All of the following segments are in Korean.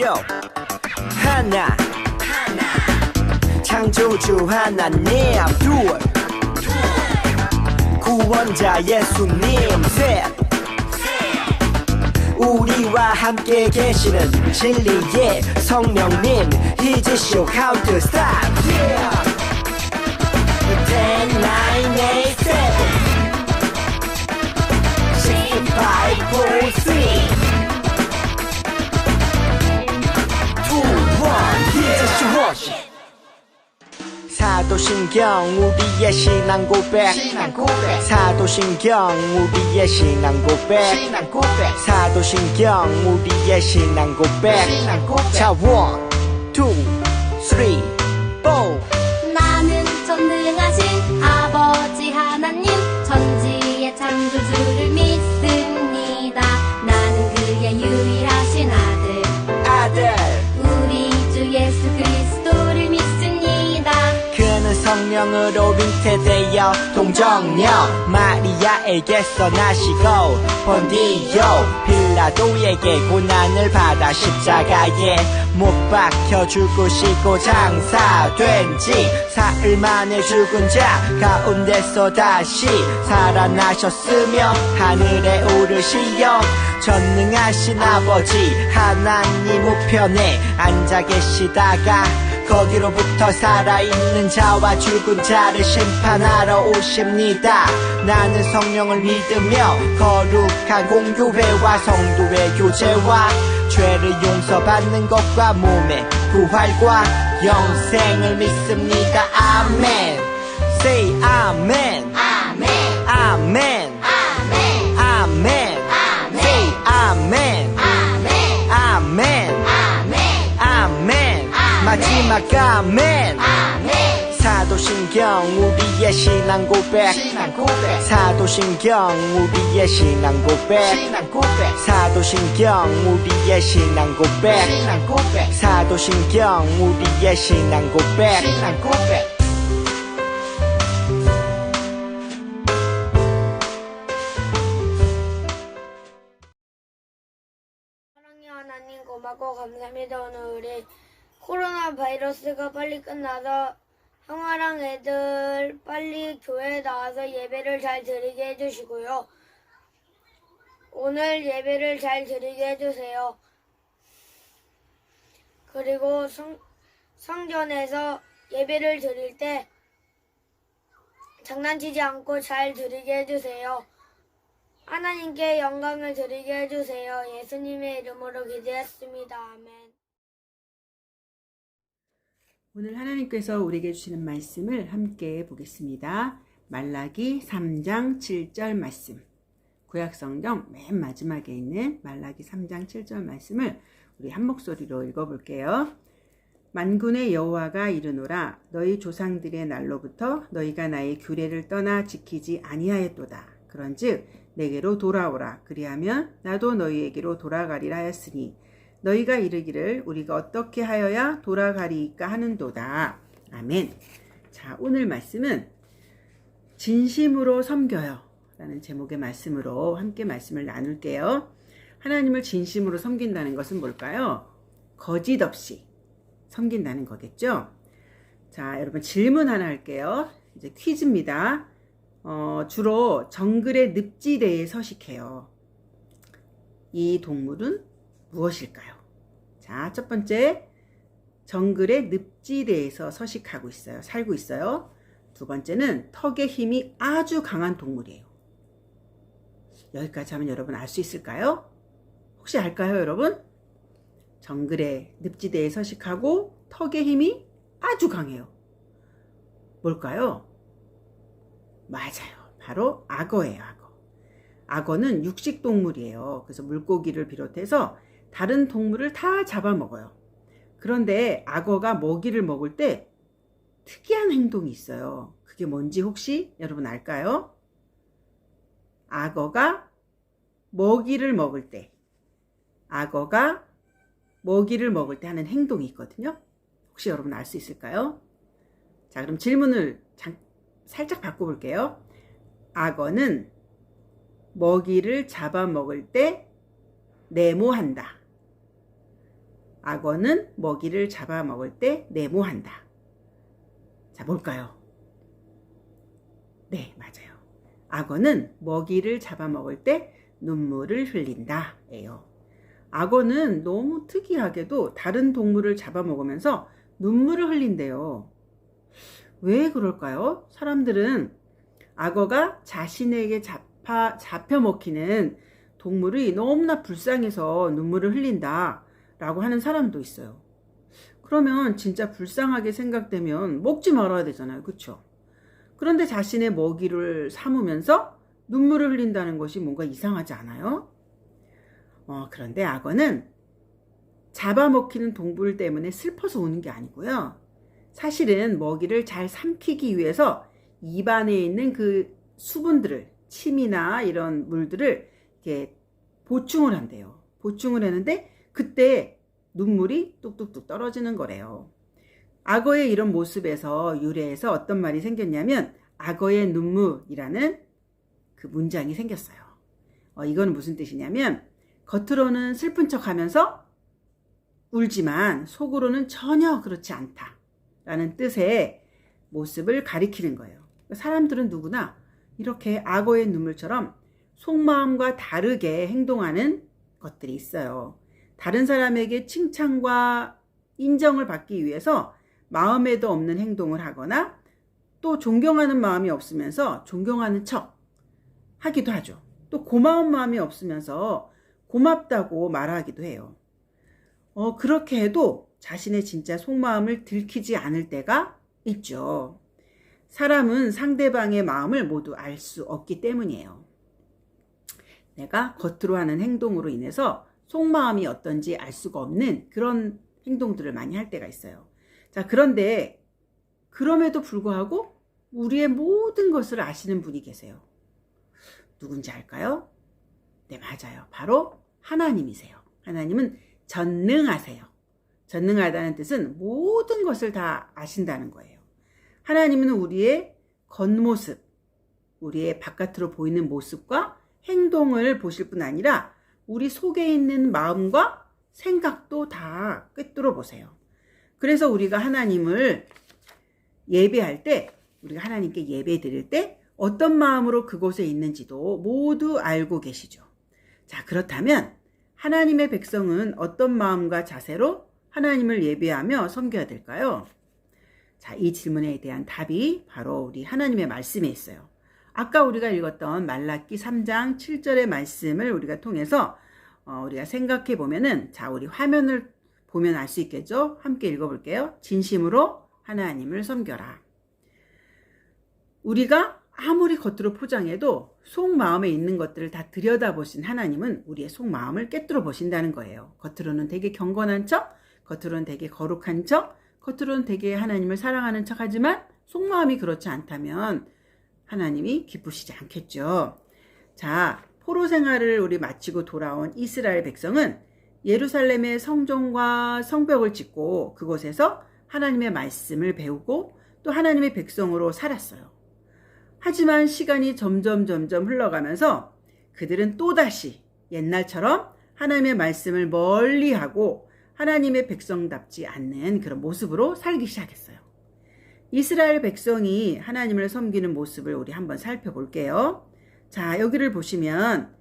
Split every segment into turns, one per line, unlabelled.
요 하나 창조주 하나님 둘 구원자 예수님 셋 우리와 함께 계시는 진리의 성령님 He's show how to stop yeah 10, 9, 8, 7 6, 5, 4, 3 2, 1 Here's your worship 사도신경 우리의 신앙 고백 사도신경 우리의 신앙 고백 사도신경 우리의 신앙 고백 자 1, 2, 3, 4
나는 전능하신 아버지 하나님 천지의 창조주를 믿습니다. 나는 그의 유일하신 아들 우리 주 예수 그리스도를 믿습니다.
그는 성령으로 잉태되어 동정녀 마리아에게서 나시고 본디오 빌라도에게 고난을 받아 십자가에 못 박혀 죽으시고 장사된 지 사흘 만에 죽은 자 가운데서 다시 살아나셨으며 하늘에 오르시어 전능하신 아버지 하나님 우편에 앉아 계시다가 거기로부터 살아있는 자와 죽은 자를 심판하러 오십니다. 나는 성령을 믿으며 거룩한 공교회와 성도의 교제와 죄를 용서받는 것과 몸의 부활과 영생을 믿습니다. 아멘. Say 아멘.
아멘
아멘.
아멘
아멘. Say 아멘.
아멘
아멘.
아멘
아멘. 마지막 아멘.
아멘
사도신경 우리의 신앙 고백 사도신경 우리의 신앙 고백 사도신경 우리의 신앙 고백 사도신경 우리의 신앙 고백
사랑의 하나님 고맙고 감사합니다. 오늘 우리 코로나 바이러스가 빨리 끝나서 형아랑 애들 빨리 교회에 나와서 예배를 잘 드리게 해주시고요. 오늘 예배를 잘 드리게 해주세요. 그리고 성전에서 예배를 드릴 때 장난치지 않고 잘 드리게 해주세요. 하나님께 영광을 드리게 해주세요. 예수님의 이름으로 기도했습니다. 아멘.
오늘 하나님께서 우리에게 주시는 말씀을 함께 보겠습니다. 말라기 3장 7절 말씀. 구약성경 맨 마지막에 있는 말라기 3장 7절 말씀을 우리 한 목소리로 읽어볼게요. 만군의 여호와가 이르노라 너희 조상들의 날로부터 너희가 나의 규례를 떠나 지키지 아니하였도다. 그런즉 내게로 돌아오라. 그리하면 나도 너희에게로 돌아가리라 하였으니 너희가 이르기를 우리가 어떻게 하여야 돌아가리이까 하는도다. 아멘. 자, 오늘 말씀은 진심으로 섬겨요 라는 제목의 말씀으로 함께 말씀을 나눌게요. 하나님을 진심으로 섬긴다는 것은 뭘까요? 거짓 없이 섬긴다는 거겠죠. 자, 여러분 질문 하나 할게요. 이제 퀴즈입니다. 주로 정글의 늪지대에 서식해요. 이 동물은 무엇일까요? 자, 첫 번째, 정글의 늪지대에서 서식하고 있어요. 살고 있어요. 두 번째는 턱의 힘이 아주 강한 동물이에요. 여기까지 하면 여러분 알 수 있을까요? 혹시 알까요, 여러분? 정글의 늪지대에 서식하고 턱의 힘이 아주 강해요. 뭘까요? 맞아요. 바로 악어예요, 악어. 악어는 육식동물이에요. 그래서 물고기를 비롯해서 다른 동물을 다 잡아먹어요. 그런데 악어가 먹이를 먹을 때 특이한 행동이 있어요. 그게 뭔지 혹시 여러분 알까요? 악어가 먹이를 먹을 때 하는 행동이 있거든요. 혹시 여러분 알 수 있을까요? 자, 그럼 질문을 살짝 바꿔볼게요. 악어는 먹이를 잡아먹을 때 네모한다. 악어는 먹이를 잡아먹을 때 네모한다. 자, 뭘까요? 네, 맞아요. 악어는 먹이를 잡아먹을 때 눈물을 흘린다 예요. 악어는 너무 특이하게도 다른 동물을 잡아먹으면서 눈물을 흘린대요. 왜 그럴까요? 사람들은 악어가 자신에게 잡혀 먹히는 동물이 너무나 불쌍해서 눈물을 흘린다 라고 하는 사람도 있어요. 그러면 진짜 불쌍하게 생각되면 먹지 말아야 되잖아요. 그렇죠? 그런데 자신의 먹이를 삼으면서 눈물을 흘린다는 것이 뭔가 이상하지 않아요? 그런데 악어는 잡아먹히는 동물 때문에 슬퍼서 우는 게 아니고요. 사실은 먹이를 잘 삼키기 위해서 입안에 있는 그 수분들을, 침이나 이런 물들을 이렇게 보충을 한대요. 보충을 하는데 그때 눈물이 뚝뚝뚝 떨어지는 거래요. 악어의 이런 모습에서 유래해서 어떤 말이 생겼냐면 악어의 눈물이라는 그 문장이 생겼어요. 이건 무슨 뜻이냐면 겉으로는 슬픈 척하면서 울지만 속으로는 전혀 그렇지 않다라는 뜻의 모습을 가리키는 거예요. 사람들은 누구나 이렇게 악어의 눈물처럼 속마음과 다르게 행동하는 것들이 있어요. 다른 사람에게 칭찬과 인정을 받기 위해서 마음에도 없는 행동을 하거나 또 존경하는 마음이 없으면서 존경하는 척 하기도 하죠. 또 고마운 마음이 없으면서 고맙다고 말하기도 해요. 그렇게 해도 자신의 진짜 속마음을 들키지 않을 때가 있죠. 사람은 상대방의 마음을 모두 알 수 없기 때문이에요. 내가 겉으로 하는 행동으로 인해서 속마음이 어떤지 알 수가 없는 그런 행동들을 많이 할 때가 있어요. 자, 그런데 그럼에도 불구하고 우리의 모든 것을 아시는 분이 계세요. 누군지 알까요? 네, 맞아요. 바로 하나님이세요. 하나님은 전능하세요. 전능하다는 뜻은 모든 것을 다 아신다는 거예요. 하나님은 우리의 겉모습, 우리의 바깥으로 보이는 모습과 행동을 보실 뿐 아니라 우리 속에 있는 마음과 생각도 다 꿰뚫어 보세요. 그래서 우리가 하나님을 예배할 때, 우리가 하나님께 예배 드릴 때 어떤 마음으로 그곳에 있는지도 모두 알고 계시죠. 자, 그렇다면 하나님의 백성은 어떤 마음과 자세로 하나님을 예배하며 섬겨야 될까요? 자, 이 질문에 대한 답이 바로 우리 하나님의 말씀에 있어요. 아까 우리가 읽었던 말라기 3장 7절의 말씀을 우리가 통해서 우리가 생각해 보면은, 자, 우리 화면을 보면 알 수 있겠죠? 함께 읽어볼게요. 진심으로 하나님을 섬겨라. 우리가 아무리 겉으로 포장해도 속마음에 있는 것들을 다 들여다보신 하나님은 우리의 속마음을 꿰뚫어 보신다는 거예요. 겉으로는 되게 경건한 척, 겉으로는 되게 거룩한 척, 겉으로는 되게 하나님을 사랑하는 척 하지만 속마음이 그렇지 않다면 하나님이 기쁘시지 않겠죠. 자, 포로 생활을 우리 마치고 돌아온 이스라엘 백성은 예루살렘의 성전과 성벽을 짓고 그곳에서 하나님의 말씀을 배우고 또 하나님의 백성으로 살았어요. 하지만 시간이 점점 흘러가면서 그들은 또다시 옛날처럼 하나님의 말씀을 멀리하고 하나님의 백성답지 않는 그런 모습으로 살기 시작했어요. 이스라엘 백성이 하나님을 섬기는 모습을 우리 한번 살펴볼게요. 자, 여기를 보시면,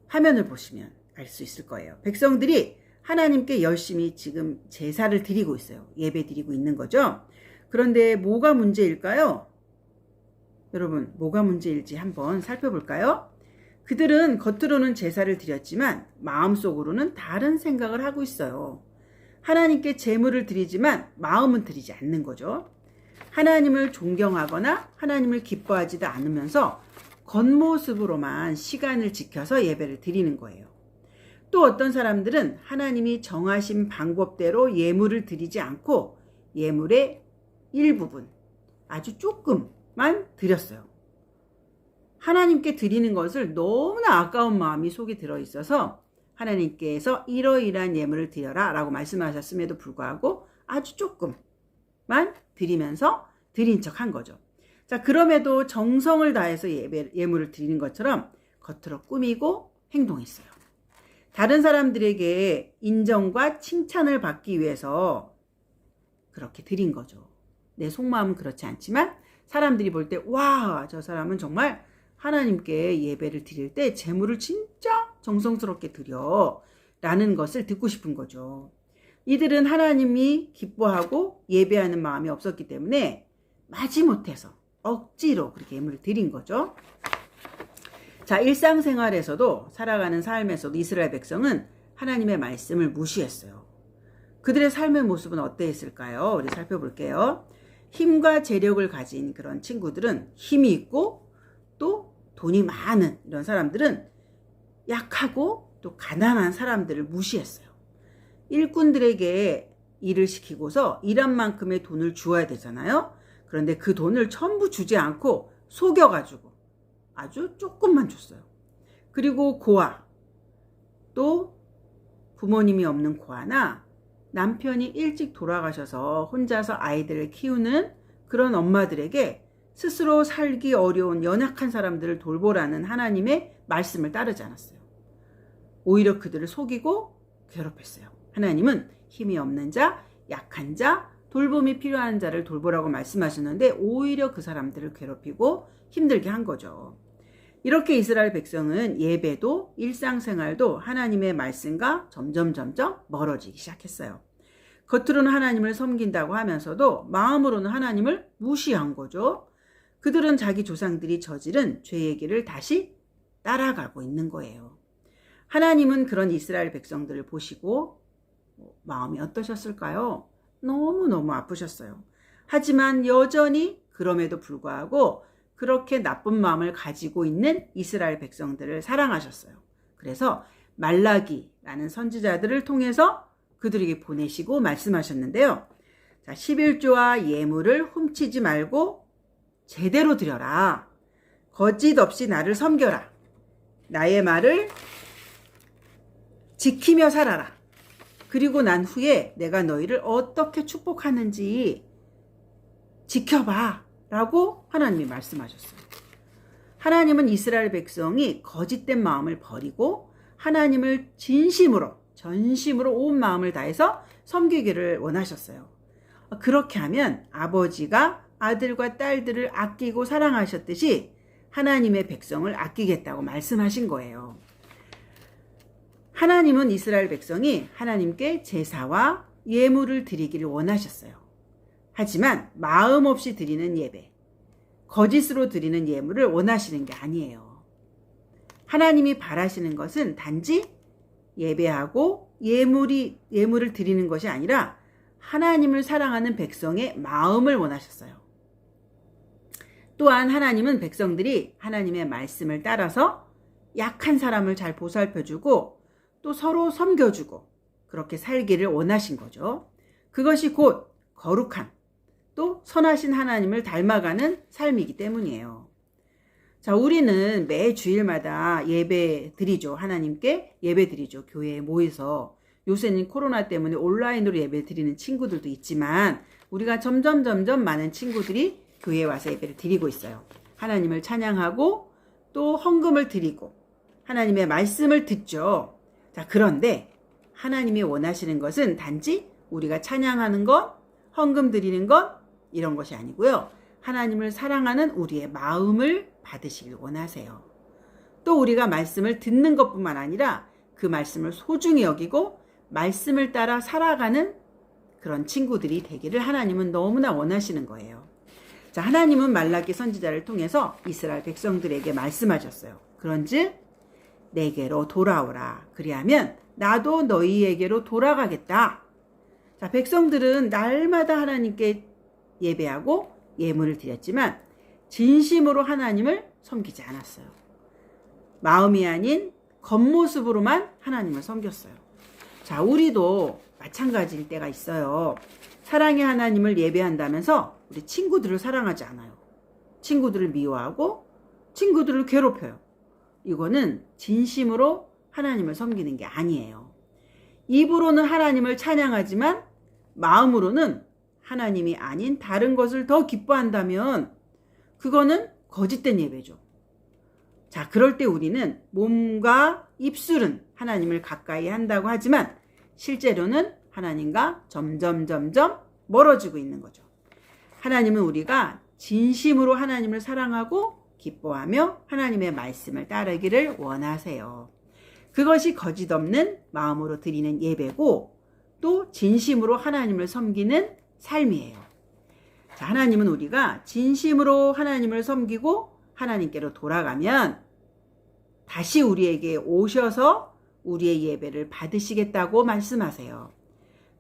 화면을 보시면 알 수 있을 거예요. 백성들이 하나님께 열심히 지금 제사를 드리고 있어요. 예배 드리고 있는 거죠. 그런데 뭐가 문제일까요? 여러분, 뭐가 문제일지 한번 살펴볼까요? 그들은 겉으로는 제사를 드렸지만 마음속으로는 다른 생각을 하고 있어요. 하나님께 제물을 드리지만 마음은 드리지 않는 거죠. 하나님을 존경하거나 하나님을 기뻐하지도 않으면서 겉모습으로만 시간을 지켜서 예배를 드리는 거예요. 또 어떤 사람들은 하나님이 정하신 방법대로 예물을 드리지 않고 예물의 일부분, 아주 조금만 드렸어요. 하나님께 드리는 것을 너무나 아까운 마음이 속에 들어있어서 하나님께서 이러이러한 예물을 드려라 라고 말씀하셨음에도 불구하고 아주 조금만 드리면서 드린 척 한 거죠. 자, 그럼에도 정성을 다해서 예물을 드리는 것처럼 겉으로 꾸미고 행동했어요. 다른 사람들에게 인정과 칭찬을 받기 위해서 그렇게 드린 거죠. 내 속마음은 그렇지 않지만 사람들이 볼 때 와, 저 사람은 정말 하나님께 예배를 드릴 때 제물을 진짜 정성스럽게 드려 라는 것을 듣고 싶은 거죠. 이들은 하나님이 기뻐하고 예배하는 마음이 없었기 때문에 마지못해서 억지로 그렇게 예물을 드린 거죠. 자, 일상생활에서도 살아가는 삶에서도 이스라엘 백성은 하나님의 말씀을 무시했어요. 그들의 삶의 모습은 어땠을까요? 우리 살펴볼게요. 힘과 재력을 가진 그런 친구들은 힘이 있고 또 돈이 많은 이런 사람들은 약하고 또 가난한 사람들을 무시했어요. 일꾼들에게 일을 시키고서 일한 만큼의 돈을 주어야 되잖아요. 그런데 그 돈을 전부 주지 않고 속여가지고 아주 조금만 줬어요. 그리고 고아, 또 부모님이 없는 고아나 남편이 일찍 돌아가셔서 혼자서 아이들을 키우는 그런 엄마들에게 스스로 살기 어려운 연약한 사람들을 돌보라는 하나님의 말씀을 따르지 않았어요. 오히려 그들을 속이고 괴롭혔어요. 하나님은 힘이 없는 자, 약한 자, 돌봄이 필요한 자를 돌보라고 말씀하셨는데 오히려 그 사람들을 괴롭히고 힘들게 한 거죠. 이렇게 이스라엘 백성은 예배도 일상생활도 하나님의 말씀과 점점 멀어지기 시작했어요. 겉으로는 하나님을 섬긴다고 하면서도 마음으로는 하나님을 무시한 거죠. 그들은 자기 조상들이 저지른 죄의 길을 다시 따라가고 있는 거예요. 하나님은 그런 이스라엘 백성들을 보시고 마음이 어떠셨을까요? 너무너무 아프셨어요. 하지만 여전히 그럼에도 불구하고 그렇게 나쁜 마음을 가지고 있는 이스라엘 백성들을 사랑하셨어요. 그래서 말라기라는 선지자들을 통해서 그들에게 보내시고 말씀하셨는데요. 자, 11조와 예물을 훔치지 말고 제대로 드려라. 거짓 없이 나를 섬겨라. 나의 말을 지키며 살아라. 그리고 난 후에 내가 너희를 어떻게 축복하는지 지켜봐. 라고 하나님이 말씀하셨어요. 하나님은 이스라엘 백성이 거짓된 마음을 버리고 하나님을 진심으로, 전심으로 온 마음을 다해서 섬기기를 원하셨어요. 그렇게 하면 아버지가 아들과 딸들을 아끼고 사랑하셨듯이 하나님의 백성을 아끼겠다고 말씀하신 거예요. 하나님은 이스라엘 백성이 하나님께 제사와 예물을 드리기를 원하셨어요. 하지만 마음 없이 드리는 예배, 거짓으로 드리는 예물을 원하시는 게 아니에요. 하나님이 바라시는 것은 단지 예배하고 예물을 드리는 것이 아니라 하나님을 사랑하는 백성의 마음을 원하셨어요. 또한 하나님은 백성들이 하나님의 말씀을 따라서 약한 사람을 잘 보살펴주고 또 서로 섬겨주고 그렇게 살기를 원하신 거죠. 그것이 곧 거룩한 또 선하신 하나님을 닮아가는 삶이기 때문이에요. 자, 우리는 매 주일마다 예배 드리죠. 하나님께 예배 드리죠. 교회에 모여서. 요새는 코로나 때문에 온라인으로 예배 드리는 친구들도 있지만 우리가 점점 많은 친구들이 교회에 와서 예배를 드리고 있어요. 하나님을 찬양하고 또 헌금을 드리고 하나님의 말씀을 듣죠. 자, 그런데 하나님이 원하시는 것은 단지 우리가 찬양하는 것, 헌금 드리는 것 이런 것이 아니고요. 하나님을 사랑하는 우리의 마음을 받으시길 원하세요. 또 우리가 말씀을 듣는 것뿐만 아니라 그 말씀을 소중히 여기고 말씀을 따라 살아가는 그런 친구들이 되기를 하나님은 너무나 원하시는 거예요. 자, 하나님은 말라기 선지자를 통해서 이스라엘 백성들에게 말씀하셨어요. 그런즉 내게로 돌아오라. 그리하면 나도 너희에게로 돌아가겠다. 자, 백성들은 날마다 하나님께 예배하고 예물을 드렸지만 진심으로 하나님을 섬기지 않았어요. 마음이 아닌 겉모습으로만 하나님을 섬겼어요. 자, 우리도 마찬가지일 때가 있어요. 사랑의 하나님을 예배한다면서 우리 친구들을 사랑하지 않아요. 친구들을 미워하고 친구들을 괴롭혀요. 이거는 진심으로 하나님을 섬기는 게 아니에요. 입으로는 하나님을 찬양하지만 마음으로는 하나님이 아닌 다른 것을 더 기뻐한다면 그거는 거짓된 예배죠. 자, 그럴 때 우리는 몸과 입술은 하나님을 가까이 한다고 하지만 실제로는 하나님과 점점 멀어지고 있는 거죠. 하나님은 우리가 진심으로 하나님을 사랑하고 기뻐하며 하나님의 말씀을 따르기를 원하세요. 그것이 거짓 없는 마음으로 드리는 예배고 또 진심으로 하나님을 섬기는 삶이에요. 자, 하나님은 우리가 진심으로 하나님을 섬기고 하나님께로 돌아가면 다시 우리에게 오셔서 우리의 예배를 받으시겠다고 말씀하세요.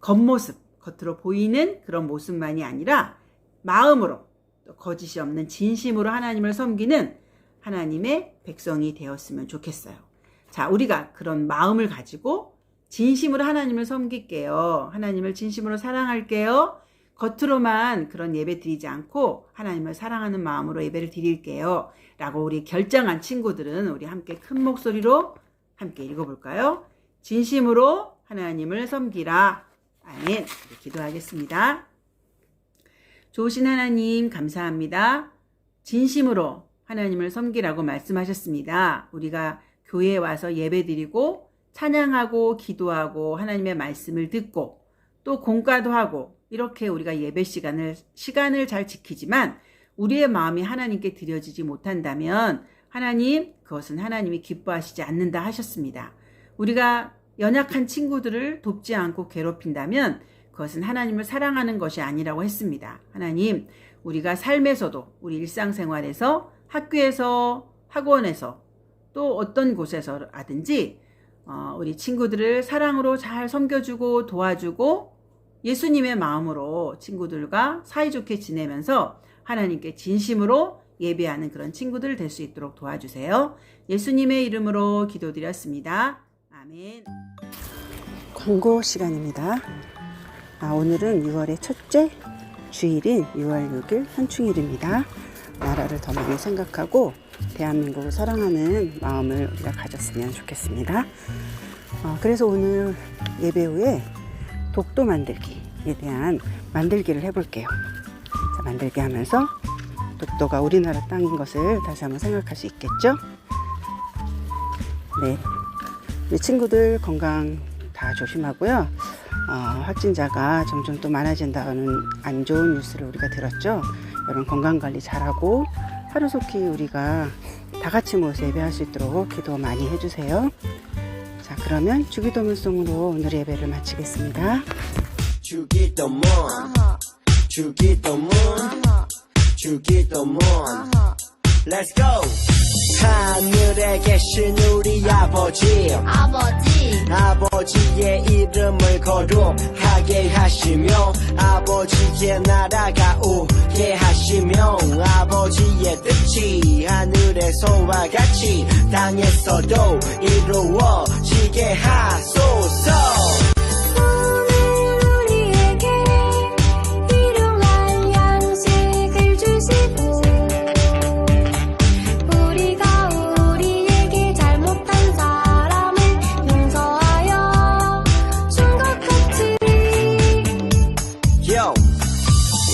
겉모습, 겉으로 보이는 그런 모습만이 아니라 마음으로 또 거짓이 없는 진심으로 하나님을 섬기는 하나님의 백성이 되었으면 좋겠어요. 자, 우리가 그런 마음을 가지고 진심으로 하나님을 섬길게요. 하나님을 진심으로 사랑할게요. 겉으로만 그런 예배 드리지 않고 하나님을 사랑하는 마음으로 예배를 드릴게요. 라고 우리 결정한 친구들은 우리 함께 큰 목소리로 함께 읽어볼까요? 진심으로 하나님을 섬기라. 아멘. 기도하겠습니다. 좋으신 하나님 감사합니다. 진심으로 하나님을 섬기라고 말씀하셨습니다. 우리가 교회에 와서 예배드리고 찬양하고 기도하고 하나님의 말씀을 듣고 또 공과도 하고 이렇게 우리가 예배 시간을 잘 지키지만 우리의 마음이 하나님께 드려지지 못한다면 하나님, 그것은 하나님이 기뻐하시지 않는다 하셨습니다. 우리가 연약한 친구들을 돕지 않고 괴롭힌다면 그것은 하나님을 사랑하는 것이 아니라고 했습니다. 하나님, 우리가 삶에서도 우리 일상생활에서 학교에서 학원에서 또 어떤 곳에서라든지 우리 친구들을 사랑으로 잘 섬겨주고 도와주고 예수님의 마음으로 친구들과 사이좋게 지내면서 하나님께 진심으로 예배하는 그런 친구들 될 수 있도록 도와주세요. 예수님의 이름으로 기도드렸습니다. 아멘.
광고 시간입니다. 오늘은 6월의 첫째 주일인 6월 6일 현충일입니다. 나라를 더 많이 생각하고 대한민국을 사랑하는 마음을 우리가 가졌으면 좋겠습니다. 그래서 오늘 예배 후에 독도 만들기에 대한 만들기를 해볼게요. 자, 만들기 하면서 독도가 우리나라 땅인 것을 다시 한번 생각할 수 있겠죠? 네, 우리 친구들 건강 다 조심하고요. 확진자가 점점 또 많아진다는 안 좋은 뉴스를 우리가 들었죠. 여러분 건강관리 잘하고 하루속히 우리가 다 같이 모여서 예배할 수 있도록 기도 많이 해주세요. 자, 그러면 주기도문송으로 오늘 예배를 마치겠습니다.
주기도문 주기도문 주기도문 Let's go! 하늘에 계신 우리 아버지 아버지의 이름을 거룩하게 하시며 아버지의 나라가 오게 하시며 아버지의 뜻이 하늘에서와 같이 땅에서도 이루어지게 하소서.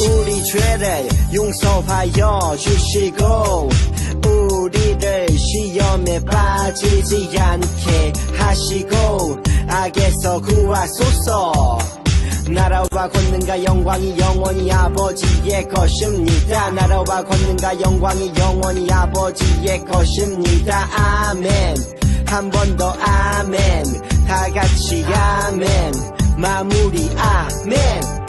우리 죄를 용서하여 주시고 우리를 시험에 빠지지 않게 하시고 악에서 구하소서. 나라와 권능과 영광이 영원히 아버지의 것입니다. 나라와 권능과 영광이 영원히 아버지의 것입니다. 아멘. 한 번 더 아멘. 다 같이 아멘. 마무리 아멘.